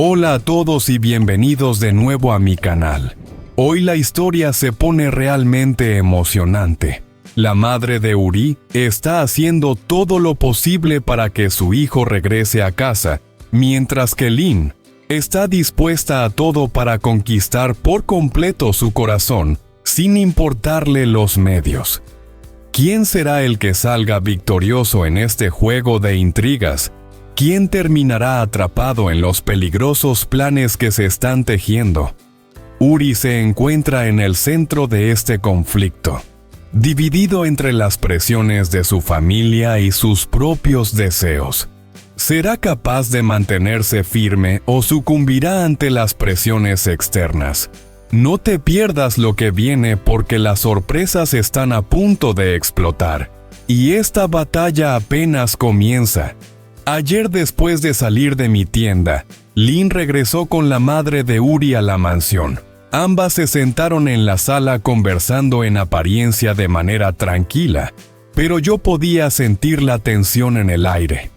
Hola a todos y bienvenidos de nuevo a mi canal. Hoy la historia se pone realmente emocionante. La madre de Uri está haciendo todo lo posible para que su hijo regrese a casa, mientras que Lynn está dispuesta a todo para conquistar por completo su corazón, sin importarle los medios. ¿Quién será el que salga victorioso en este juego de intrigas? ¿Quién terminará atrapado en los peligrosos planes que se están tejiendo? Uri se encuentra en el centro de este conflicto, dividido entre las presiones de su familia y sus propios deseos. ¿Será capaz de mantenerse firme o sucumbirá ante las presiones externas? No te pierdas lo que viene porque las sorpresas están a punto de explotar, y esta batalla apenas comienza. Ayer, después de salir de mi tienda, Lynn regresó con la madre de Uri a la mansión. Ambas se sentaron en la sala conversando en apariencia de manera tranquila, pero yo podía sentir la tensión en el aire.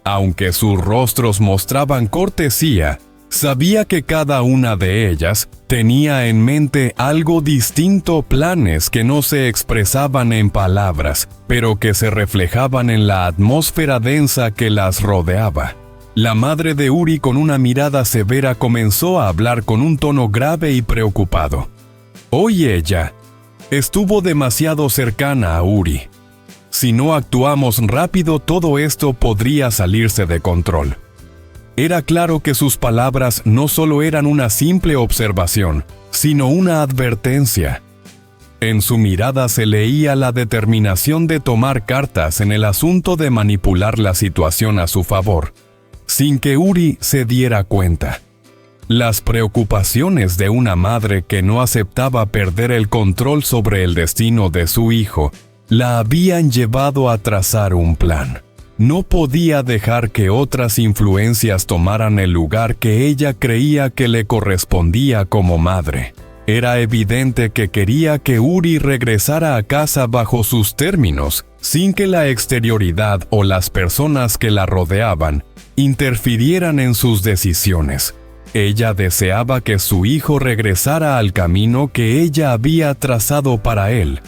Aunque sus rostros mostraban cortesía, sabía que cada una de ellas tenía en mente algo distinto, planes que no se expresaban en palabras, pero que se reflejaban en la atmósfera densa que las rodeaba. La madre de Uri, con una mirada severa, comenzó a hablar con un tono grave y preocupado. Hoy ella estuvo demasiado cercana a Uri. Si no actuamos rápido, todo esto podría salirse de control. Era claro que sus palabras no solo eran una simple observación, sino una advertencia. En su mirada se leía la determinación de tomar cartas en el asunto de manipular la situación a su favor, sin que Uri se diera cuenta. Las preocupaciones de una madre que no aceptaba perder el control sobre el destino de su hijo la habían llevado a trazar un plan. No podía dejar que otras influencias tomaran el lugar que ella creía que le correspondía como madre. Era evidente que quería que Uri regresara a casa bajo sus términos, sin que la exterioridad o las personas que la rodeaban interfirieran en sus decisiones. Ella deseaba que su hijo regresara al camino que ella había trazado para él.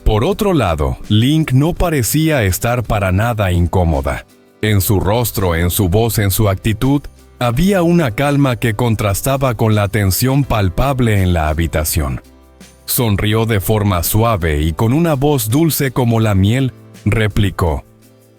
Por otro lado, Lynn no parecía estar para nada incómoda. En su rostro, en su voz, en su actitud, había una calma que contrastaba con la tensión palpable en la habitación. Sonrió de forma suave y con una voz dulce como la miel, replicó: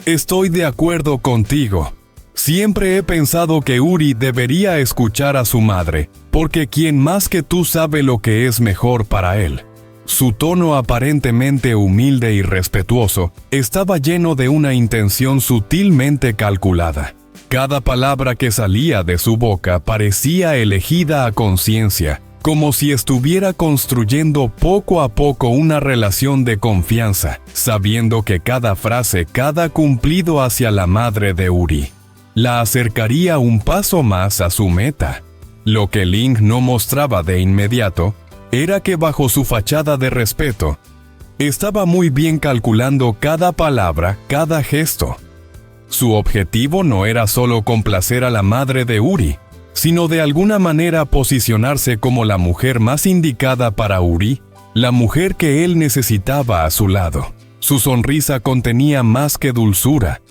«Estoy de acuerdo contigo. Siempre he pensado que Uri debería escuchar a su madre, porque ¿quién más que tú sabe lo que es mejor para él?». Su tono, aparentemente humilde y respetuoso, estaba lleno de una intención sutilmente calculada. Cada palabra que salía de su boca parecía elegida a conciencia, como si estuviera construyendo poco a poco una relación de confianza, sabiendo que cada frase, cada cumplido hacia la madre de Uri, la acercaría un paso más a su meta. Lo que Lynn no mostraba de inmediato era que bajo su fachada de respeto, estaba muy bien calculando cada palabra, cada gesto. Su objetivo no era solo complacer a la madre de Uri, sino de alguna manera posicionarse como la mujer más indicada para Uri, la mujer que él necesitaba a su lado. Su sonrisa contenía más que dulzura.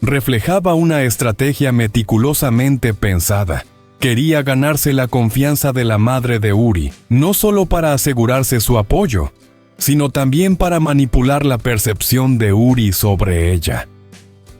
Reflejaba una estrategia meticulosamente pensada. Quería ganarse la confianza de la madre de Uri, no solo para asegurarse su apoyo, sino también para manipular la percepción de Uri sobre ella.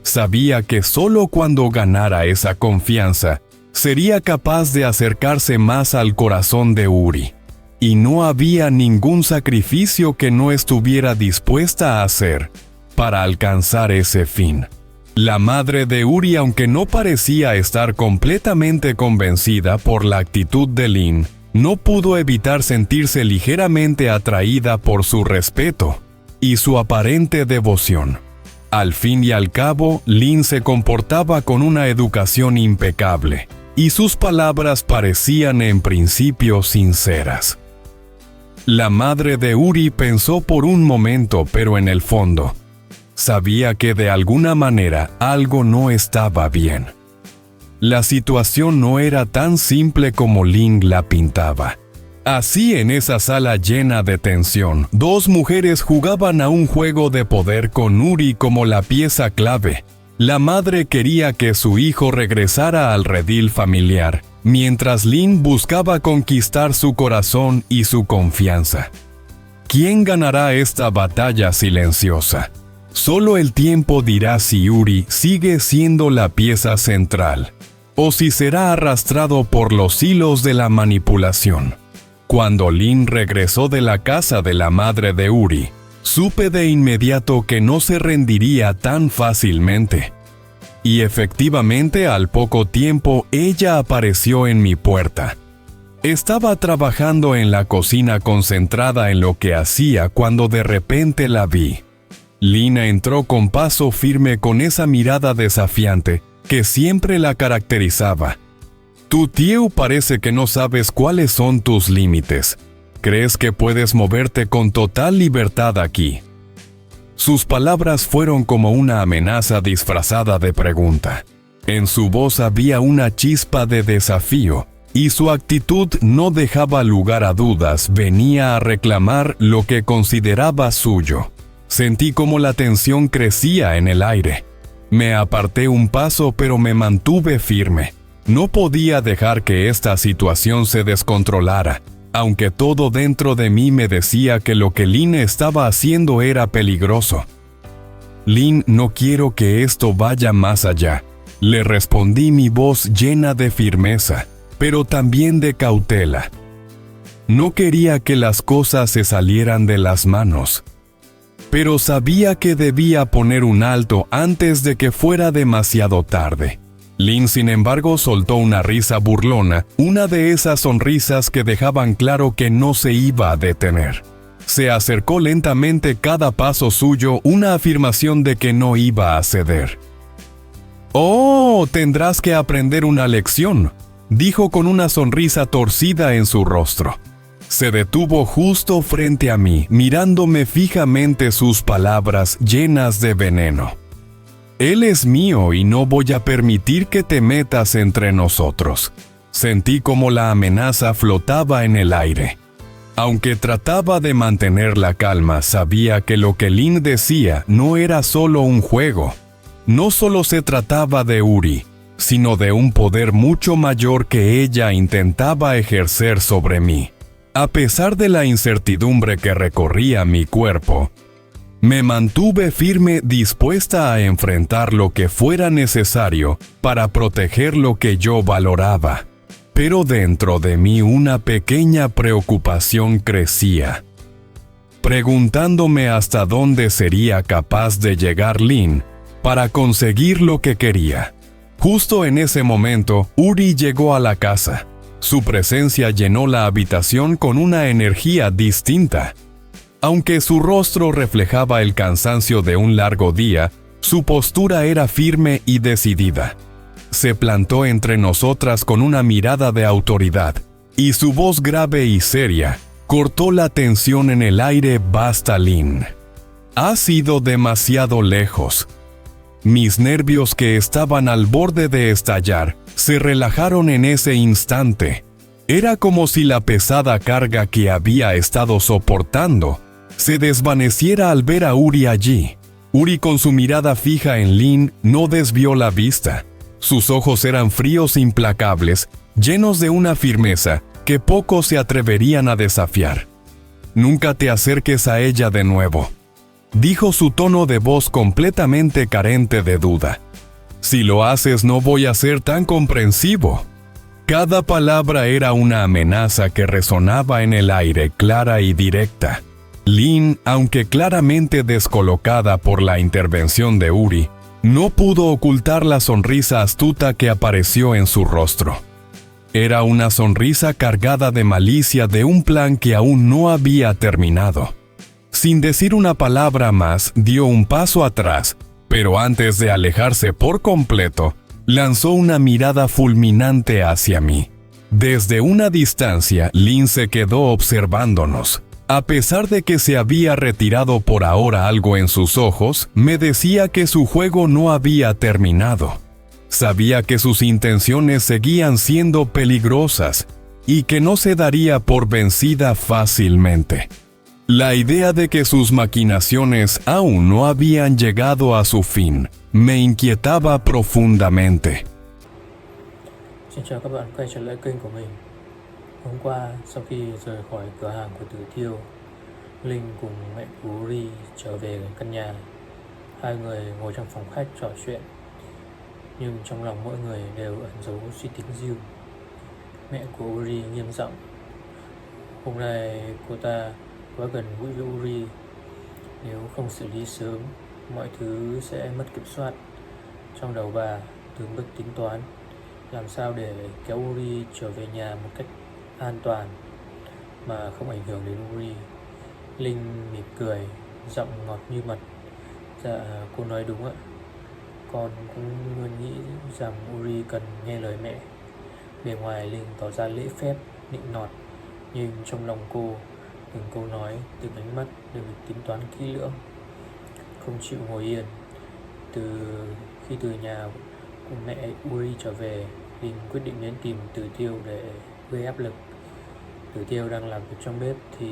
Sabía que solo cuando ganara esa confianza, sería capaz de acercarse más al corazón de Uri, y no había ningún sacrificio que no estuviera dispuesta a hacer para alcanzar ese fin. La madre de Uri, aunque no parecía estar completamente convencida por la actitud de Lynn, no pudo evitar sentirse ligeramente atraída por su respeto y su aparente devoción. Al fin y al cabo, Lynn se comportaba con una educación impecable, y sus palabras parecían en principio sinceras. La madre de Uri pensó por un momento, pero en el fondo, sabía que de alguna manera algo no estaba bien. La situación no era tan simple como Lin la pintaba. Así, en esa sala llena de tensión, dos mujeres jugaban a un juego de poder con Uri como la pieza clave. La madre quería que su hijo regresara al redil familiar, mientras Lin buscaba conquistar su corazón y su confianza. ¿Quién ganará esta batalla silenciosa? Solo el tiempo dirá si Uri sigue siendo la pieza central, o si será arrastrado por los hilos de la manipulación. Cuando Lin regresó de la casa de la madre de Uri, supe de inmediato que no se rendiría tan fácilmente. Y efectivamente, al poco tiempo, ella apareció en mi puerta. Estaba trabajando en la cocina concentrada en lo que hacía cuando de repente la vi. Lina entró con paso firme con esa mirada desafiante que siempre la caracterizaba. Tu tío parece que no sabes cuáles son tus límites. ¿Crees que puedes moverte con total libertad aquí? Sus palabras fueron como una amenaza disfrazada de pregunta. En su voz había una chispa de desafío, y su actitud no dejaba lugar a dudas. Venía a reclamar lo que consideraba suyo. Sentí como la tensión crecía en el aire. Me aparté un paso, pero me mantuve firme. No podía dejar que esta situación se descontrolara, aunque todo dentro de mí me decía que lo que Lin estaba haciendo era peligroso. Lin, no quiero que esto vaya más allá, le respondí, mi voz llena de firmeza, pero también de cautela. No quería que las cosas se salieran de las manos, pero sabía que debía poner un alto antes de que fuera demasiado tarde. Lin, sin embargo, soltó una risa burlona, una de esas sonrisas que dejaban claro que no se iba a detener. Se acercó lentamente, cada paso suyo una afirmación de que no iba a ceder. «Oh, tendrás que aprender una lección», dijo con una sonrisa torcida en su rostro. Se detuvo justo frente a mí, mirándome fijamente, sus palabras llenas de veneno. Él es mío y no voy a permitir que te metas entre nosotros. Sentí como la amenaza flotaba en el aire. Aunque trataba de mantener la calma, sabía que lo que Lin decía no era solo un juego. No solo se trataba de Uri, sino de un poder mucho mayor que ella intentaba ejercer sobre mí. A pesar de la incertidumbre que recorría mi cuerpo, me mantuve firme, dispuesta a enfrentar lo que fuera necesario para proteger lo que yo valoraba. Pero dentro de mí una pequeña preocupación crecía, preguntándome hasta dónde sería capaz de llegar Lin para conseguir lo que quería. Justo en ese momento, Uri llegó a la casa. Su presencia llenó la habitación con una energía distinta. Aunque su rostro reflejaba el cansancio de un largo día, su postura era firme y decidida. Se plantó entre nosotras con una mirada de autoridad, y su voz grave y seria cortó la tensión en el aire. «Basta, Lin. Has ido demasiado lejos». Mis nervios, que estaban al borde de estallar, se relajaron en ese instante. Era como si la pesada carga que había estado soportando se desvaneciera al ver a Uri allí. Uri, con su mirada fija en Lin, no desvió la vista. Sus ojos eran fríos e implacables, llenos de una firmeza que pocos se atreverían a desafiar. «Nunca te acerques a ella de nuevo», dijo, su tono de voz completamente carente de duda. «Si lo haces, no voy a ser tan comprensivo». Cada palabra era una amenaza que resonaba en el aire, clara y directa. Lin, aunque claramente descolocada por la intervención de Uri, no pudo ocultar la sonrisa astuta que apareció en su rostro. Era una sonrisa cargada de malicia, de un plan que aún no había terminado. Sin decir una palabra más, dio un paso atrás, pero antes de alejarse por completo, lanzó una mirada fulminante hacia mí. Desde una distancia, Lin se quedó observándonos. A pesar de que se había retirado por ahora, algo en sus ojos me decía que su juego no había terminado. Sabía que sus intenciones seguían siendo peligrosas y que no se daría por vencida fácilmente. La idea de que sus maquinaciones aún no habían llegado a su fin me inquietaba profundamente. Xin chào các bạn quay trở lại kênh của mình. Hôm qua, sau khi rời khỏi cửa hàng của Tử Tiêu, Linh cùng mẹ của Uri trở về căn nhà. Hai người ngồi trong phòng khách trò chuyện, nhưng trong lòng mỗi người đều ẩn giấu suy tính riêng. Mẹ của Uri nghiêm giọng: hôm nay cô ta quá gần gũi với Uri. Nếu không xử lý sớm, mọi thứ sẽ mất kiểm soát. Trong đầu bà từng bước tính toán làm sao để kéo Uri trở về nhà một cách an toàn mà không ảnh hưởng đến Uri. Linh mỉm cười, giọng ngọt như mật: dạ, cô nói đúng ạ. Con cũng luôn nghĩ rằng Uri cần nghe lời mẹ. Bề ngoài Linh tỏ ra lễ phép, nịnh nọt, nhưng trong lòng cô, từng câu nói, từng ánh mắt đều được tính toán kỹ lưỡng. Không chịu ngồi yên. Khi từ nhà của mẹ Uri trở về, Linh quyết định đến tìm Tử Tiêu để gây áp lực. Tử Tiêu đang làm việc trong bếp thì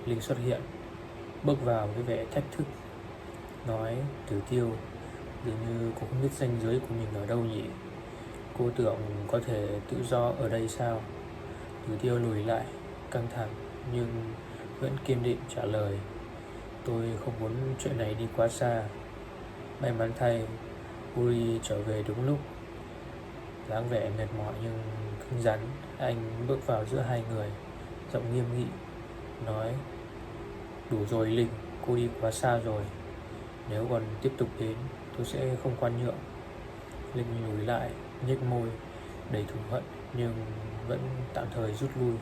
Linh xuất hiện, bước vào với vẻ thách thức, nói: Tử Tiêu, dường như cô không biết ranh giới của mình ở đâu nhỉ? Cô tưởng có thể tự do ở đây sao? Tử Tiêu lùi lại, căng thẳng nhưng vẫn kiên định trả lời: tôi không muốn chuyện này đi quá xa. May mắn thay, Uri trở về đúng lúc. Dáng vẻ mệt mỏi nhưng cứng rắn, anh bước vào giữa hai người, giọng nghiêm nghị, nói: đủ rồi Linh, cô đi quá xa rồi. Nếu còn tiếp tục đến, tôi sẽ không khoan nhượng. Linh lùi lại, nhếch môi, đầy thù hận nhưng vẫn tạm thời rút lui.